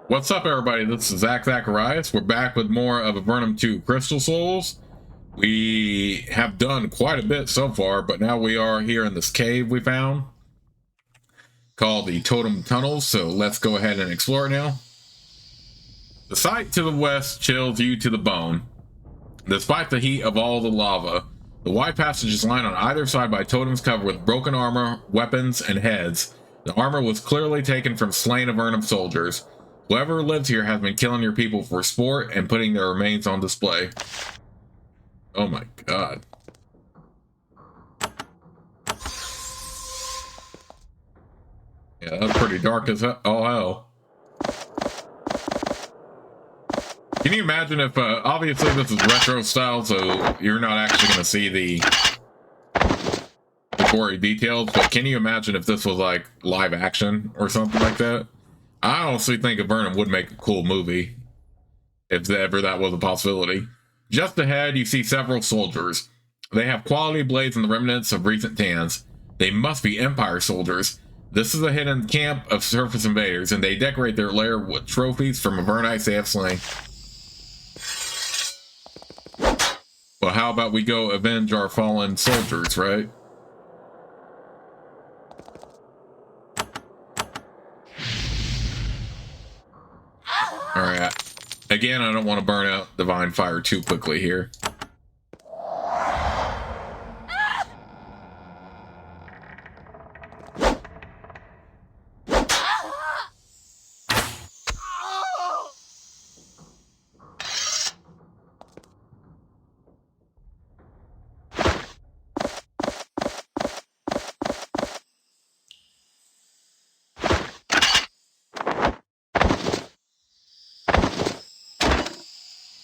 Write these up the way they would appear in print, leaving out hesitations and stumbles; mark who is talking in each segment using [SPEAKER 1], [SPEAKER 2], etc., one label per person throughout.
[SPEAKER 1] What's up, everybody? This is Zacharias. We're back with more of Avernum 2 Crystal Souls. We have done quite a bit so far, but now we are here in this cave we found called the Totem Tunnels, so let's go ahead and explore it now. The sight to the west chills you to the bone. Despite the heat of all the lava, the wide passage is lined on either side by totems covered with broken armor, weapons, and heads. The armor was clearly taken from slain Avernum soldiers. Whoever lives here has been killing your people for sport and putting their remains on display. Oh my god. Yeah, that's pretty dark as all hell. Can you imagine if, obviously this is retro style, so you're not actually going to see the gory details, but can you imagine if this was like live action or something like that? I honestly think Avernum would make a cool movie, if ever that was a possibility. Just ahead, you see several soldiers. They have quality blades and the remnants of recent tans. They must be Empire soldiers. This is a hidden camp of surface invaders, and they decorate their lair with trophies from Avernites they have slain. Well, how about we go avenge our fallen soldiers, right? Alright. Again, I don't want to burn out Divine Fire too quickly here.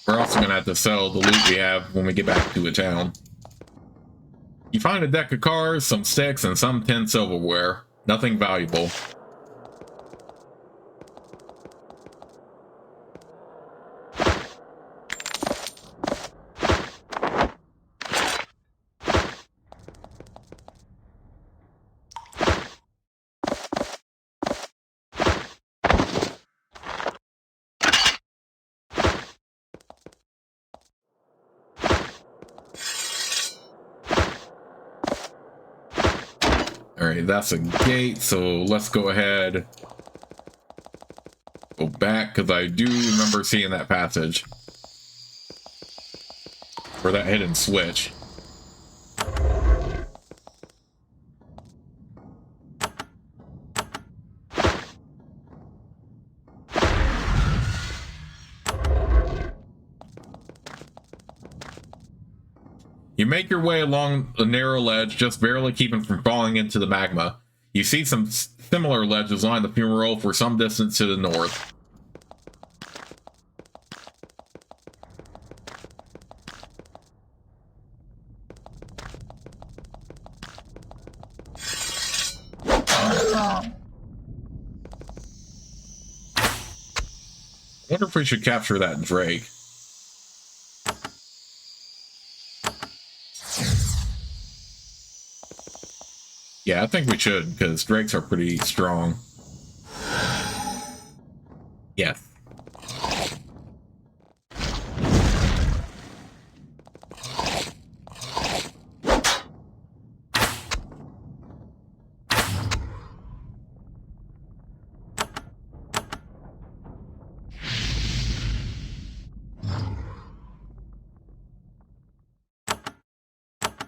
[SPEAKER 1] We're also going to have to sell the loot we have when we get back to a town. You find a deck of cards, some sticks, and some tin silverware. Nothing valuable. Alright, that's a gate, so let's go ahead. Go back, because I do remember seeing that passage. Or that hidden switch. You make your way along a narrow ledge, just barely keeping from falling into the magma. You see some similar ledges line the fumarole for some distance to the north. I wonder if we should capture that Drake. Yeah, I think we should, because drakes are pretty strong. Yes.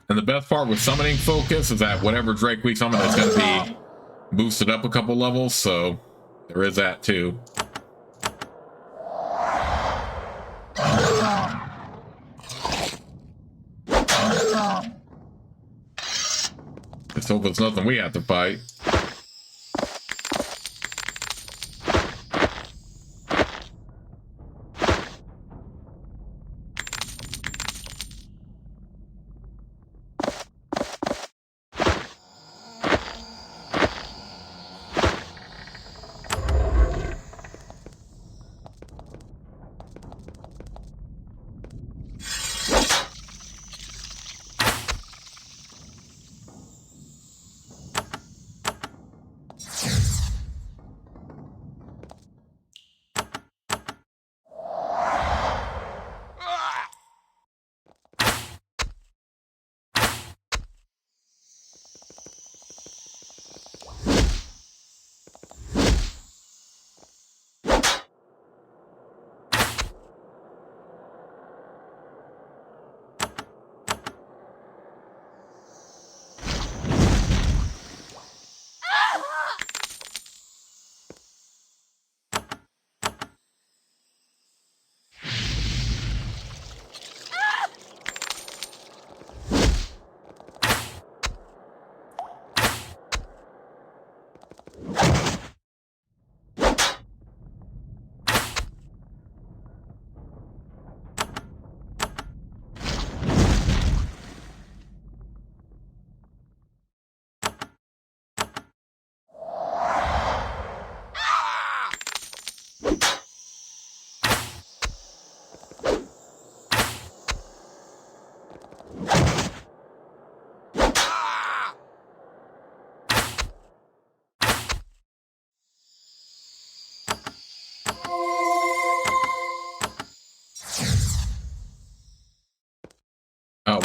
[SPEAKER 1] And the best part with summoning focus is that whatever Drake we summon is going to be boosted up a couple levels, so there is that too. Let's hope it's nothing we have to fight.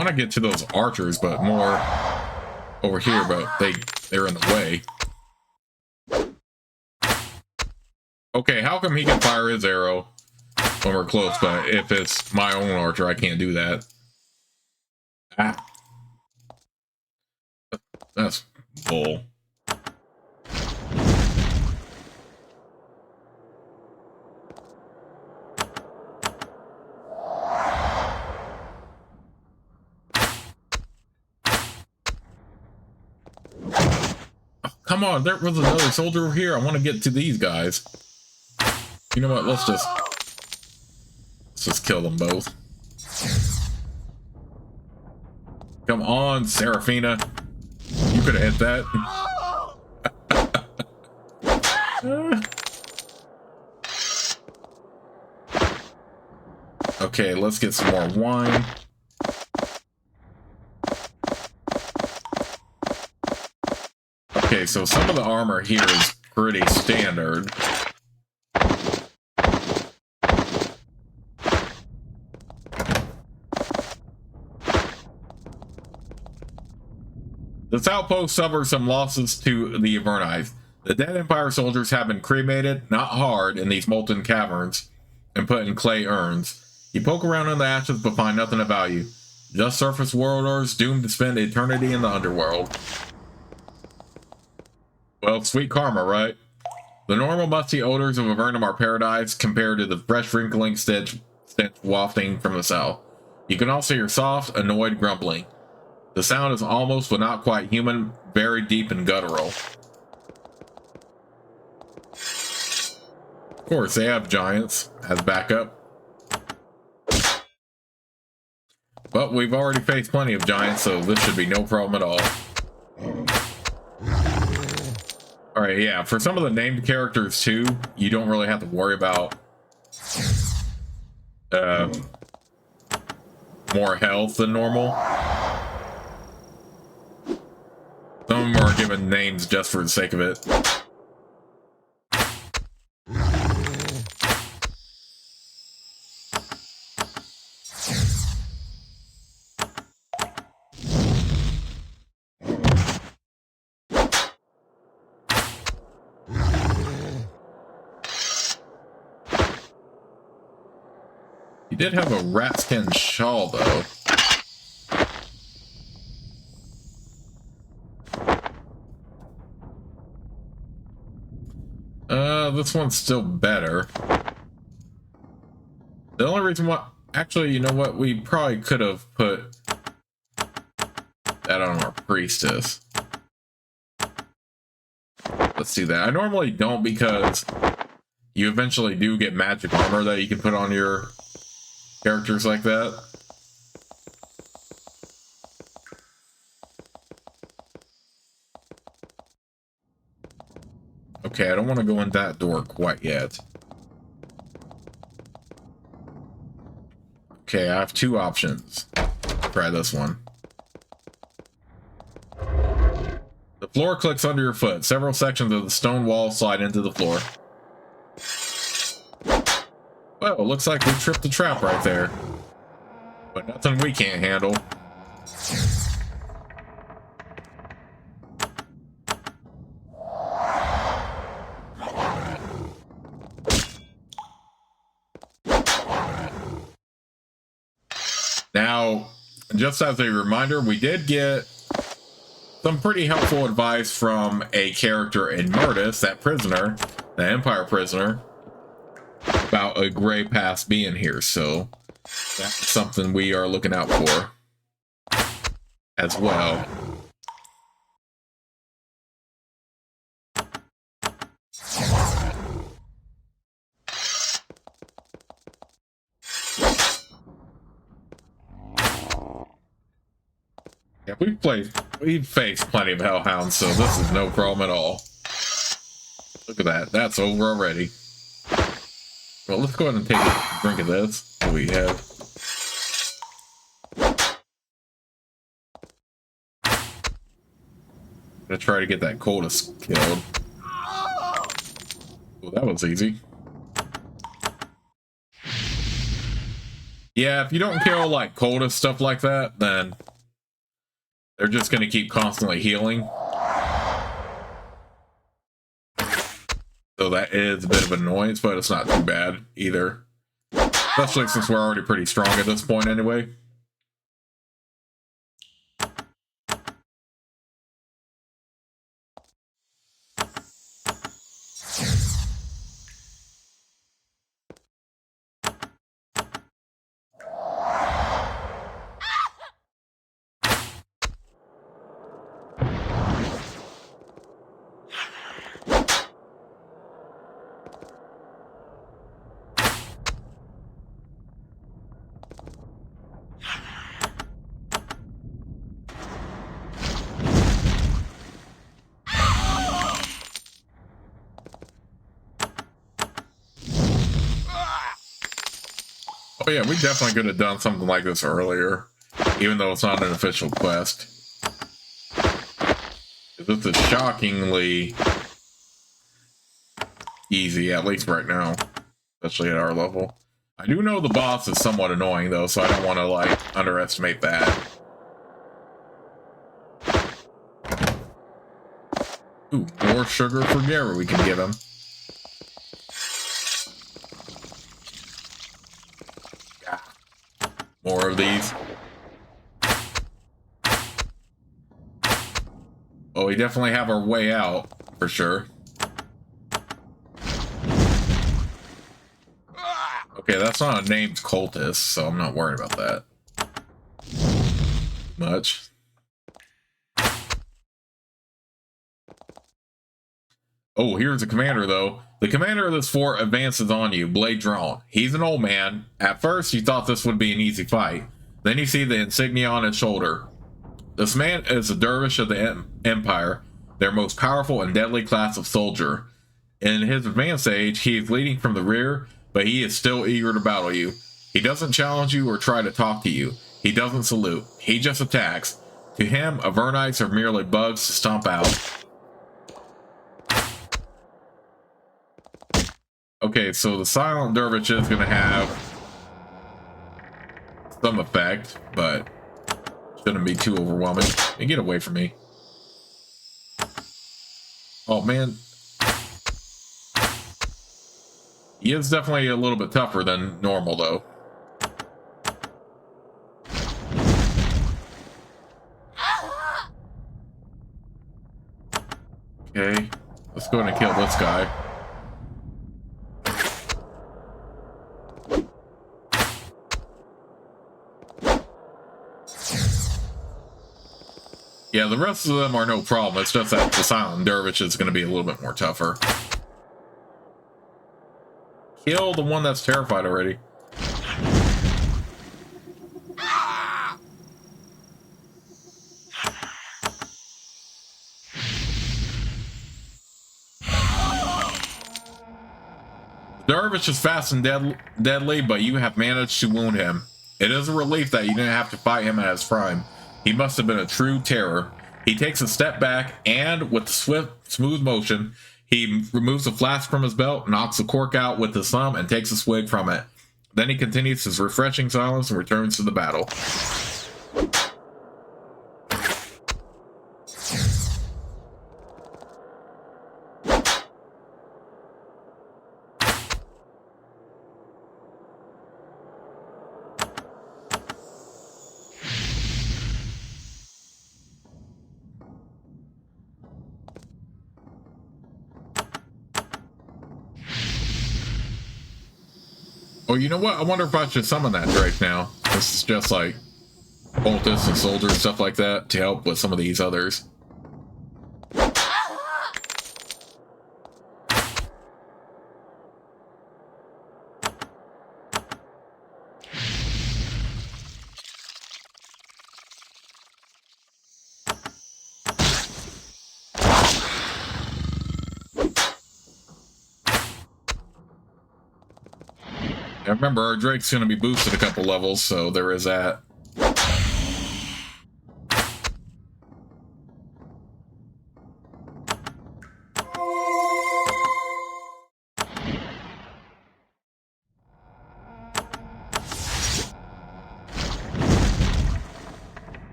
[SPEAKER 1] want to get to those archers, but more over here, but they're in the way. Okay, how come he can fire his arrow when we're close, but if it's my own archer, I can't do that? Ah. That's bull. Come on, there was another soldier over here. I want to get to these guys. You know what? Let's just kill them both. Come on, Seraphina. You could have hit that. Okay, let's get some more wine. Okay, so some of the armor here is pretty standard. This outpost suffers some losses to the Averni. The dead Empire soldiers have been cremated, not hard, in these molten caverns, and put in clay urns. You poke around in the ashes but find nothing of value. Just surface worlders doomed to spend eternity in the underworld. Well, sweet karma, right? The normal musty odors of Avernum are paradise compared to the fresh wrinkling stench wafting from the south. You can also hear soft, annoyed grumbling. The sound is almost but not quite human, very deep and guttural. Of course, they have giants as backup. But we've already faced plenty of giants, so this should be no problem at all. Alright, yeah, for some of the named characters too, you don't really have to worry about more health than normal. Some of them are given names just for the sake of it. He did have a rat skin shawl, though. This one's still better. The only reason why... Actually, you know what? We probably could have put that on our priestess. Let's do that. I normally don't because you eventually do get magic armor that you can put on your characters like that. Okay, I don't want to go in that door quite yet. Okay, I have two options. Try this one. The floor clicks under your foot. Several sections of the stone wall slide into the floor. Well, it looks like we tripped the trap right there. But nothing we can't handle. Now, just as a reminder, we did get some pretty helpful advice from a character in Murtis, that prisoner, the Empire prisoner, about a gray pass being here, so that's something we are looking out for as well. Yeah, we've faced plenty of hellhounds, so this is no problem at all. Look at that, that's over already. Well, let's go ahead and take a drink of this. What do we have? Gonna try to get that cultist killed. Well, that was easy. Yeah, if you don't kill like cultist stuff like that, then they're just gonna keep constantly healing. So that is a bit of annoyance, but it's not too bad either. Especially since we're already pretty strong at this point anyway. Oh yeah, we definitely could have done something like this earlier, even though it's not an official quest. This is shockingly easy, at least right now, especially at our level. I do know the boss is somewhat annoying though, so I don't want to like underestimate that. Ooh, more sugar for Gary we can give him. More of these. Oh, we definitely have our way out, for sure. Okay, that's not a named cultist, so I'm not worried about that much. Oh, here's the commander, though. The commander of this fort advances on you, blade drawn. He's an old man. At first, you thought this would be an easy fight. Then you see the insignia on his shoulder. This man is a dervish of the Empire, their most powerful and deadly class of soldier. In his advanced age, he is leading from the rear, but he is still eager to battle you. He doesn't challenge you or try to talk to you. He doesn't salute. He just attacks. To him, Avernites are merely bugs to stomp out. Okay, so the Silent Dervish is going to have some effect, but shouldn't be too overwhelming. Hey, get away from me. Oh, man. He is definitely a little bit tougher than normal, though. Okay, let's go ahead and kill this guy. Yeah, the rest of them are no problem. It's just that the Silent Dervish is going to be a little bit more tougher. Kill the one that's terrified already. The Dervish is fast and deadly, but you have managed to wound him. It is a relief that you didn't have to fight him at his prime. He must have been a true terror. He takes a step back, and with swift, smooth motion, he removes a flask from his belt, knocks the cork out with his thumb, and takes a swig from it. Then he continues his refreshing silence and returns to the battle. Oh, you know what? I wonder if I should summon that Drake now. This is just like cultists and soldiers, stuff like that, to help with some of these others. Now remember, our Drake's going to be boosted a couple levels, so there is that.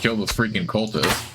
[SPEAKER 1] kill this freaking cultist.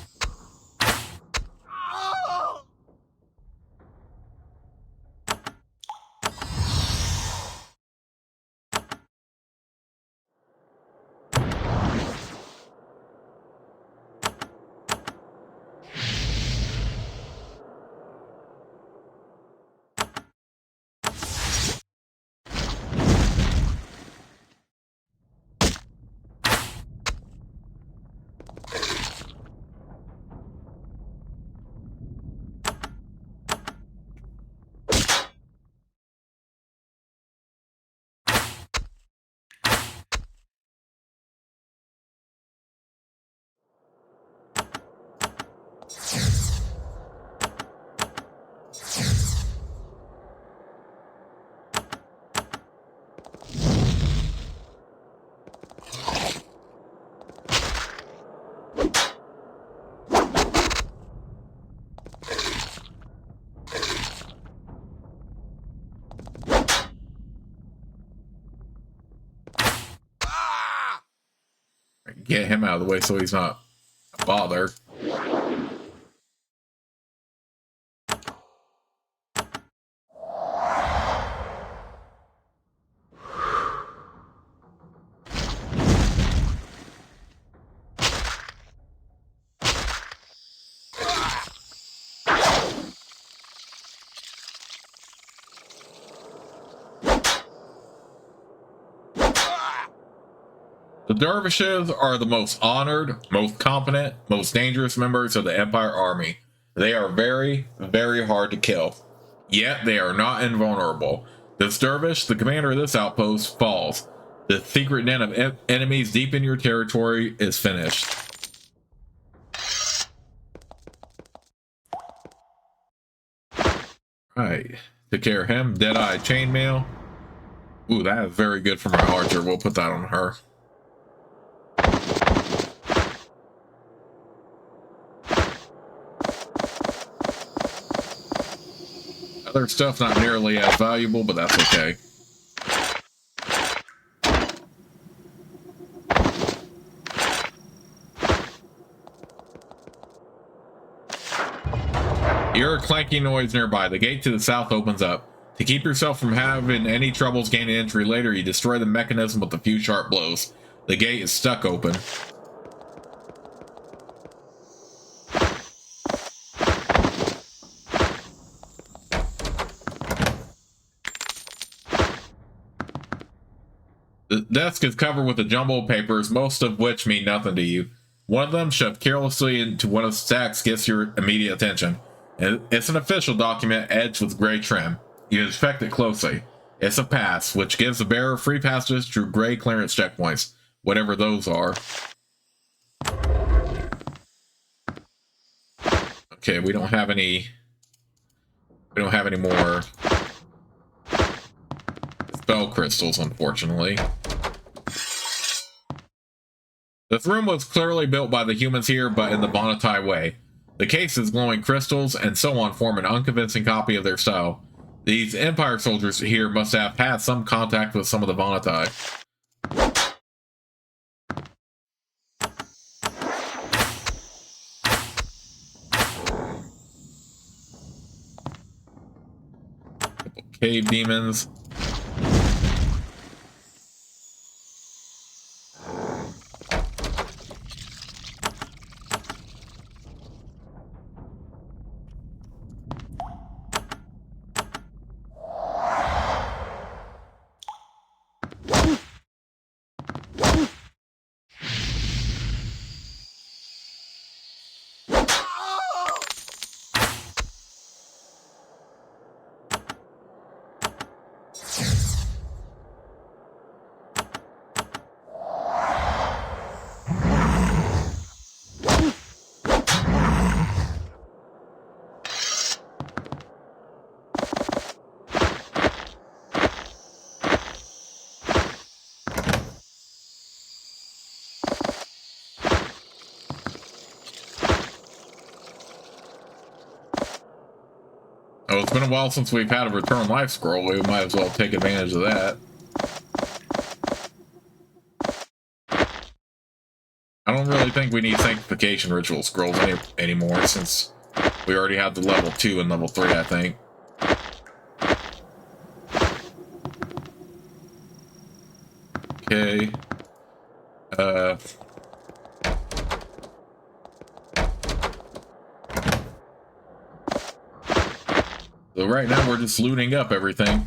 [SPEAKER 1] Get him out of the way so he's not a bother. The dervishes are the most honored, most competent, most dangerous members of the Empire Army. They are very, very hard to kill. Yet they are not invulnerable. This dervish, the commander of this outpost, falls. The secret den of enemies deep in your territory is finished. Right. Took care of him. Deadeye chainmail. Ooh, that is very good for my archer. We'll put that on her. Other stuff not nearly as valuable, but that's okay. You hear a clanking noise nearby. The gate to the south opens up. To keep yourself from having any troubles gaining entry later, you destroy the mechanism with a few sharp blows. The gate is stuck open. The desk is covered with a jumble of papers, most of which mean nothing to you. One of them, shoved carelessly into one of the stacks, gets your immediate attention. It's an official document edged with gray trim. You inspect it closely. It's a pass, which gives the bearer free passage through gray clearance checkpoints, whatever those are. Okay, we don't have any more spell crystals, unfortunately. This room was clearly built by the humans here, but in the Bonatai way. The cases, glowing crystals, and so on form an unconvincing copy of their style. These Empire soldiers here must have had some contact with some of the Bonatai. Cave demons. Oh, it's been a while since we've had a return life scroll. We might as well take advantage of that. I don't really think we need sanctification ritual scrolls anymore, since we already have the level 2 and level 3, I think. Okay. So right now we're just looting up everything.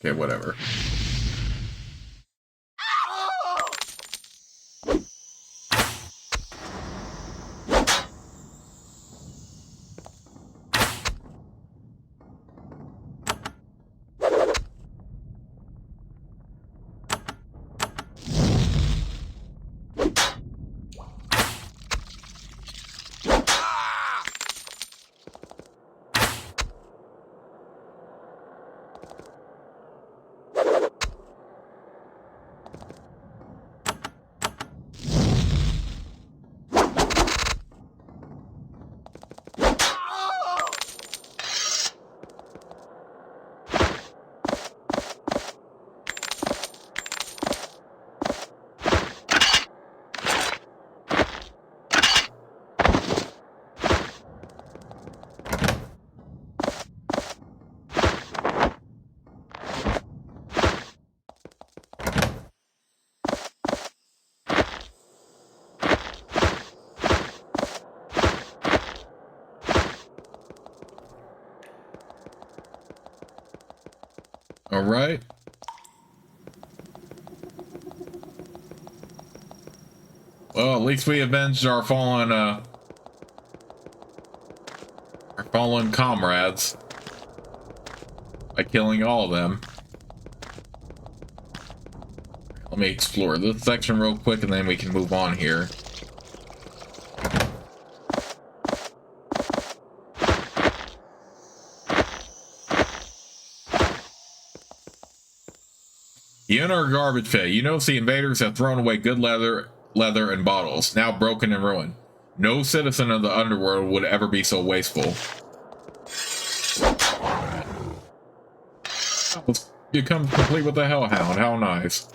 [SPEAKER 1] Okay, whatever. All right. Well, at least we avenged our fallen comrades by killing all of them. Let me explore this section real quick, and then we can move on here. You enter a garbage pit. You notice the invaders have thrown away good leather, and bottles, now broken and ruined. No citizen of the underworld would ever be so wasteful. You come complete with the Hellhound. How nice.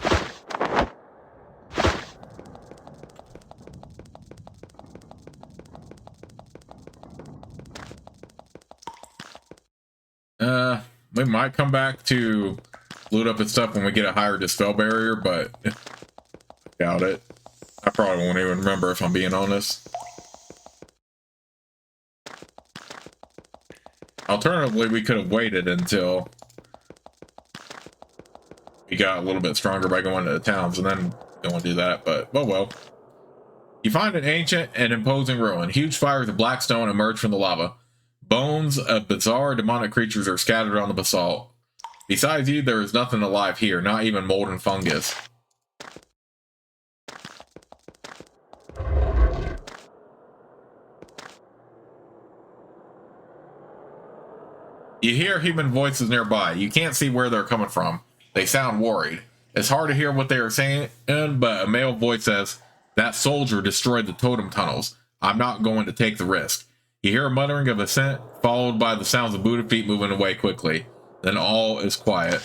[SPEAKER 1] We might come back to loot up its stuff when we get a higher dispel barrier, but I doubt it. I probably won't even remember, if I'm being honest. Alternatively, we could have waited until we got a little bit stronger by going to the towns and then go and do that, but oh well. You find an ancient and imposing ruin. Huge fires of black stone emerge from the lava. Bones of bizarre demonic creatures are scattered on the basalt. Besides you, there is nothing alive here, not even mold and fungus. You hear human voices nearby. You can't see where they're coming from. They sound worried. It's hard to hear what they are saying, but a male voice says, "That soldier destroyed the totem tunnels. I'm not going to take the risk." You hear a muttering of assent, followed by the sounds of booted feet moving away quickly. Then all is quiet.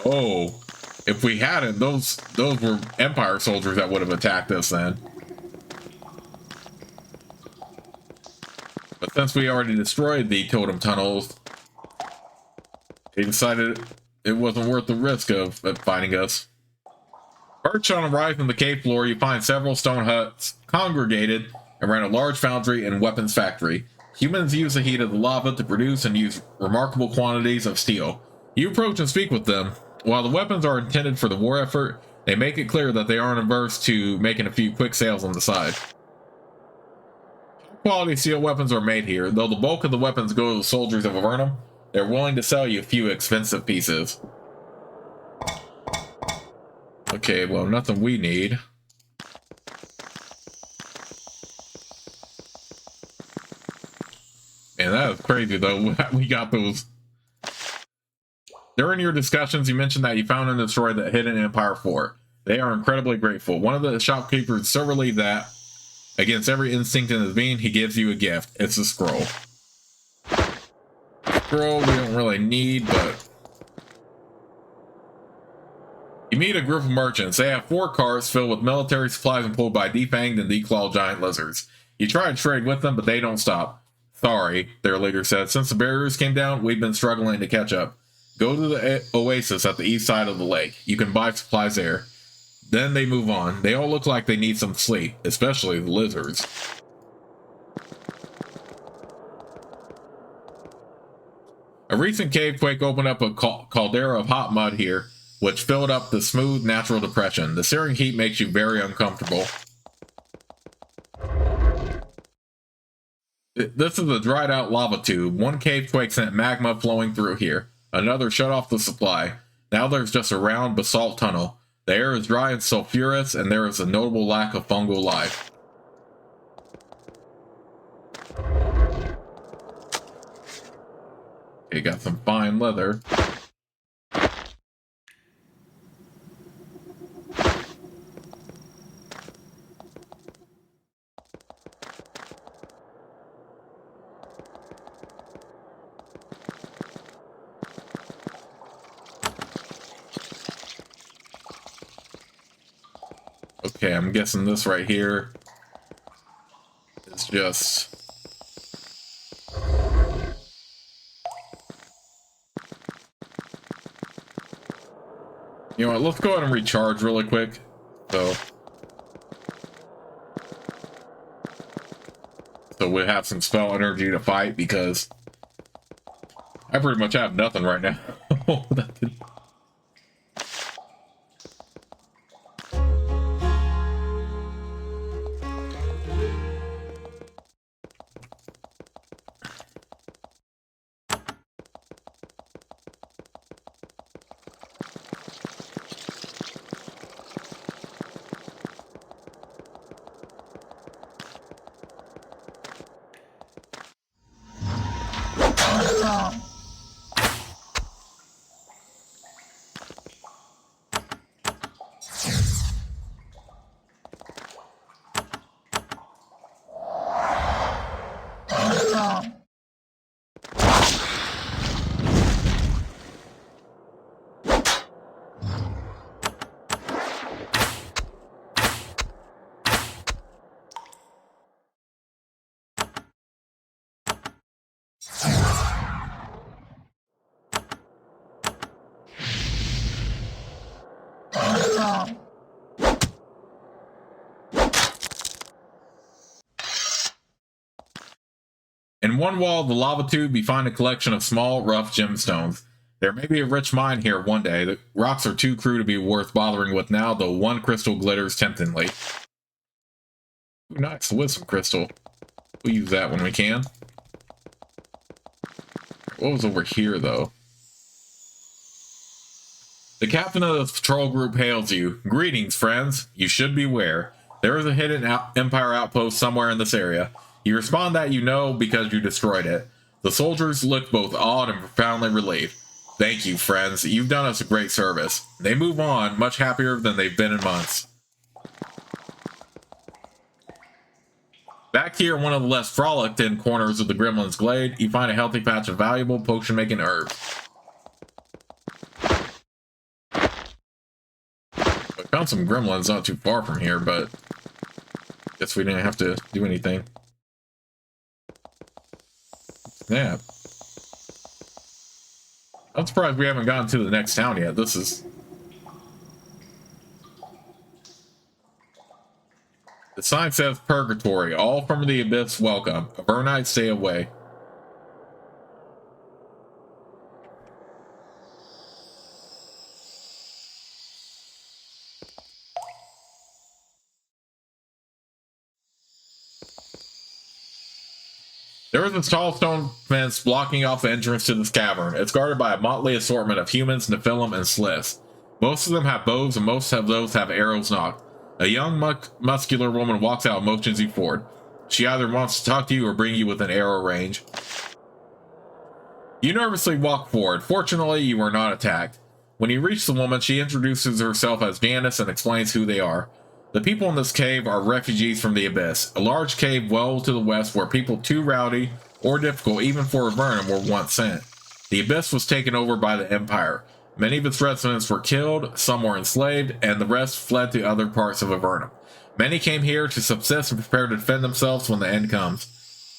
[SPEAKER 1] Oh, if we hadn't, those were Empire soldiers that would have attacked us then. But since we already destroyed the totem tunnels, they decided it wasn't worth the risk of finding us. Perched on a rise in the cave floor, you find several stone huts congregated around a large foundry and weapons factory. Humans use the heat of the lava to produce and use remarkable quantities of steel. You approach and speak with them. While the weapons are intended for the war effort, they make it clear that they aren't averse to making a few quick sales on the side. Quality steel weapons are made here, though the bulk of the weapons go to the soldiers of Avernum. They're willing to sell you a few expensive pieces. Okay, well, nothing we need. Man, that was crazy, though. We got those. During your discussions, you mentioned that you found and destroyed the hidden Empire fort. They are incredibly grateful. One of the shopkeepers so relieved that, against every instinct in his being, he gives you a gift. It's a scroll. Scroll we don't really need, but... You meet a group of merchants. They have 4 cars filled with military supplies and pulled by defanged and declawed giant lizards. You try to trade with them, but they don't stop. Sorry, their leader said. Since the barriers came down, we've been struggling to catch up. Go to the oasis at the east side of the lake. You can buy supplies there. Then they move on. They all look like they need some sleep, especially the lizards. A recent cave quake opened up a caldera of hot mud here, which filled up the smooth, natural depression. The searing heat makes you very uncomfortable. This is a dried out lava tube. One cave quake sent magma flowing through here. Another shut off the supply. Now there's just a round basalt tunnel. The air is dry and sulfurous, and there is a notable lack of fungal life. Okay, got some fine leather. Okay, I'm guessing this right here is just... You know what, let's go ahead and recharge really quick. So we have some spell energy to fight, because I pretty much have nothing right now. In one wall of the lava tube, you find a collection of small, rough gemstones. There may be a rich mine here one day. The rocks are too crude to be worth bothering with now, though one crystal glitters temptingly. Ooh, nice, the wisdom crystal. We'll use that when we can. What was over here, though? The captain of the patrol group hails you. Greetings, friends. You should beware. There is a hidden Empire outpost somewhere in this area. You respond that you know because you destroyed it. The soldiers look both awed and profoundly relieved. Thank you, friends. You've done us a great service. They move on, much happier than they've been in months. Back here, one of the less frolicked-in corners of the Gremlin's Glade, you find a healthy patch of valuable potion-making herbs. I found some gremlins not too far from here, but guess we didn't have to do anything. Yeah. I'm surprised we haven't gotten to the next town yet. This is... The sign says Purgatory. All from the Abyss welcome. Avernite, stay away. There is a tall stone fence blocking off the entrance to this cavern. It's guarded by a motley assortment of humans, Nephilim, and Sliths. Most of them have bows, and most of those have arrows nocked. A young, muscular woman walks out and motions you forward. She either wants to talk to you or bring you within arrow range. You nervously walk forward. Fortunately, you are not attacked. When you reach the woman, she introduces herself as Janice and explains who they are. The people in this cave are refugees from the Abyss, a large cave well to the west where people too rowdy or difficult even for Avernum were once sent. The Abyss was taken over by the Empire. Many of its residents were killed, some were enslaved, and the rest fled to other parts of Avernum. Many came here to subsist and prepare to defend themselves when the end comes.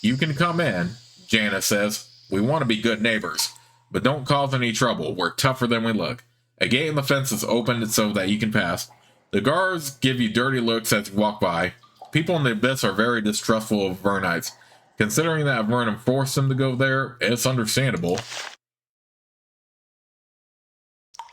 [SPEAKER 1] You can come in, Janice says. We want to be good neighbors, but don't cause any trouble. We're tougher than we look. A gate in the fence is opened so that you can pass. The guards give you dirty looks as you walk by. People in the Abyss are very distrustful of Avernites. Considering that Avernum forced them to go there, it's understandable.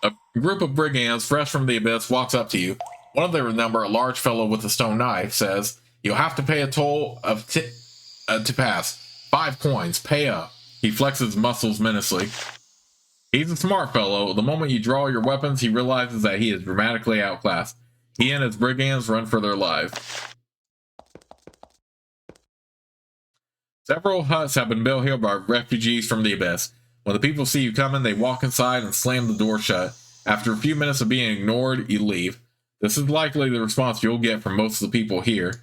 [SPEAKER 1] A group of brigands, fresh from the Abyss, walks up to you. One of their number, a large fellow with a stone knife, says, "You'll have to pay a toll of to pass. 5 coins. Pay up." He flexes muscles menacingly. He's a smart fellow. The moment you draw your weapons, he realizes that he is dramatically outclassed. He and his brigands run for their lives. Several huts have been built here by refugees from the Abyss. When the people see you coming, they walk inside and slam the door shut. After a few minutes of being ignored, you leave. This is likely the response you'll get from most of the people here.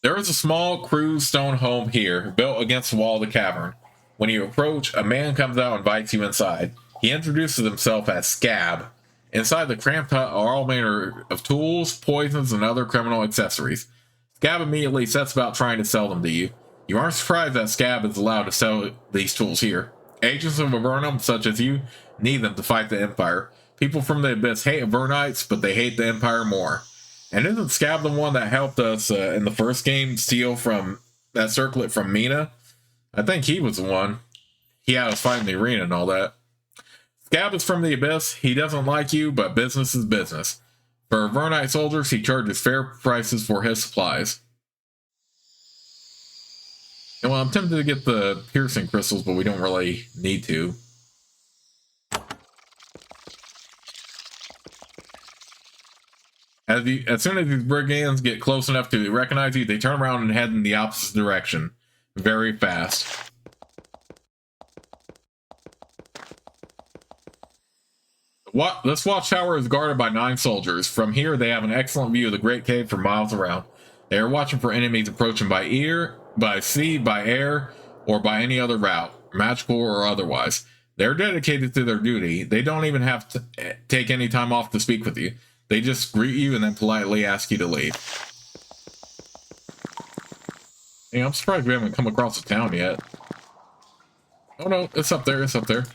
[SPEAKER 1] There is a small crude stone home here, built against the wall of the cavern. When you approach, a man comes out and invites you inside. He introduces himself as Scab. Inside the cramped hut are all manner of tools, poisons, and other criminal accessories. Scab immediately sets about trying to sell them to you. You aren't surprised that Scab is allowed to sell these tools here. Agents of Avernum, such as you, need them to fight the Empire. People from the Abyss hate Avernites, but they hate the Empire more. And isn't Scab the one that helped us in the first game steal from that circlet from Mina? I think he was the one. He had us fight in the arena and all that. Scab is from the Abyss. He doesn't like you, but business is business. For Avernite soldiers, he charges fair prices for his supplies. And well, I'm tempted to get the piercing crystals, but we don't really need to. As soon as these brigands get close enough to recognize you, they turn around and head in the opposite direction. Very fast. This watchtower is guarded by 9 soldiers. From here, they have an excellent view of the Great Cave for miles around. They are watching for enemies approaching by ear, by sea, by air, or by any other route, magical or otherwise. They're dedicated to their duty. They don't even have to take any time off to speak with you. They just greet you and then politely ask you to leave. Hey, I'm surprised we haven't come across the town yet. Oh no, it's up there, it's up there.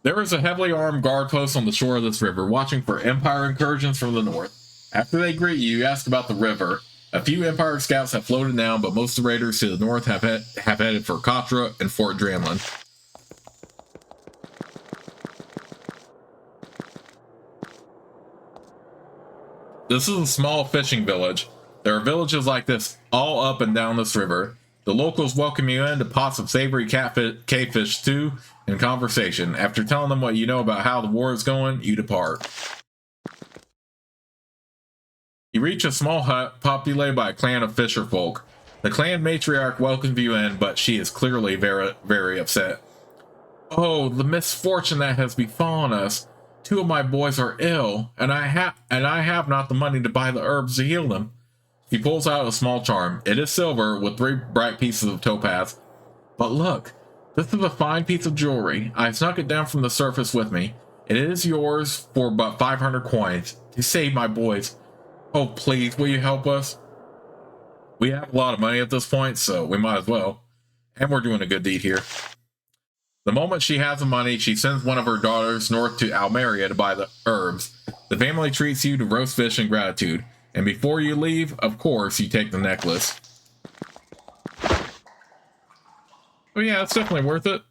[SPEAKER 1] There is a heavily armed guard post on the shore of this river, watching for Empire incursions from the north. After they greet you, you ask about the river. A few Empire scouts have floated down, but most of the raiders to the north have headed for Katra and Fort Dramlin. This is a small fishing village. There are villages like this all up and down this river. The locals welcome you in to pots of savory cavefish stew and conversation. After telling them what you know about how the war is going, you depart. You reach a small hut populated by a clan of fisher folk. The clan matriarch welcomes you in, but she is clearly very, very upset. "Oh, the misfortune that has befallen us. 2 of my boys are ill, and I have not the money to buy the herbs to heal them." He pulls out a small charm. It is silver with 3 bright pieces of topaz. "But look, this is a fine piece of jewelry. I snuck it down from the surface with me. It is yours for but 500 coins to save my boys. Oh, please, will you help us?" We have a lot of money at this point, so we might as well. And we're doing a good deed here. The moment she has the money, she sends one of her daughters north to Almeria to buy the herbs. The family treats you to roast fish in gratitude. And before you leave, of course, you take the necklace. Oh yeah, it's definitely worth it.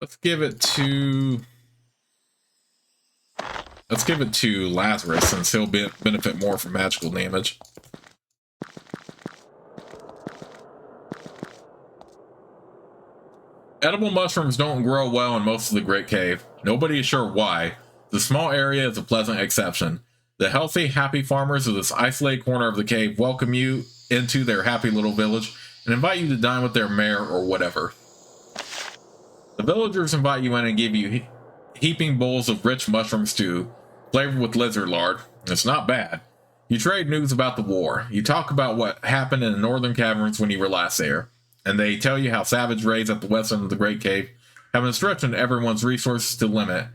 [SPEAKER 1] Let's give it to Lazarus, since he'll benefit more from magical damage. Edible mushrooms don't grow well in most of the Great Cave. Nobody is sure why. The small area is a pleasant exception. The healthy, happy farmers of this isolated corner of the cave welcome you into their happy little village and invite you to dine with their mayor or whatever. The villagers invite you in and give you heaping bowls of rich mushroom stew, flavored with lizard lard. It's not bad. You trade news about the war. You talk about what happened in the northern caverns when you were last there, and they tell you how savage raids at the west end of the Great Cave have been stretching everyone's resources to the limit.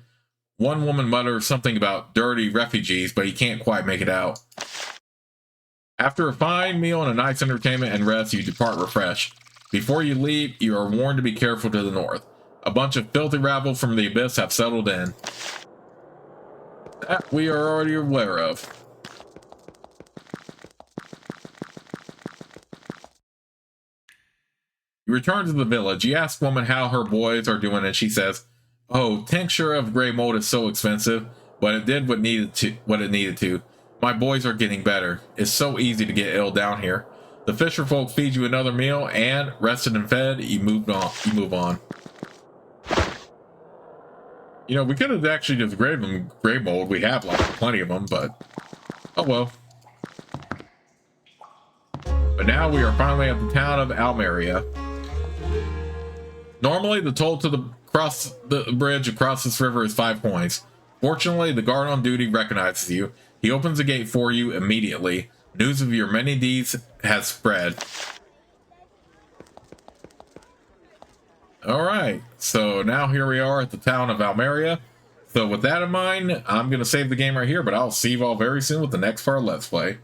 [SPEAKER 1] One woman mutters something about dirty refugees, but you can't quite make it out. After a fine meal and a night's entertainment and rest, you depart refreshed. Before you leave, you are warned to be careful to the north. A bunch of filthy rabble from the abyss have settled in. That we are already aware of. You return to the village. You ask woman how her boys are doing, and she says, "Oh, tincture of gray mold is so expensive, but it did what it needed to. My boys are getting better. It's so easy to get ill down here. The fisher folk feed you another meal, and rested and fed, you move on." You know, we could have actually just graded them gray mold. We have like plenty of them, but oh well. But now we are finally at the town of Almeria. Normally, the toll to cross the bridge across this river is 5 points. Fortunately, the guard on duty recognizes you. He opens the gate for you immediately. News of your many deeds has spread. Alright, so now here we are at the town of Almeria. So with that in mind, I'm going to save the game right here, but I'll see you all very soon with the next part of Let's Play.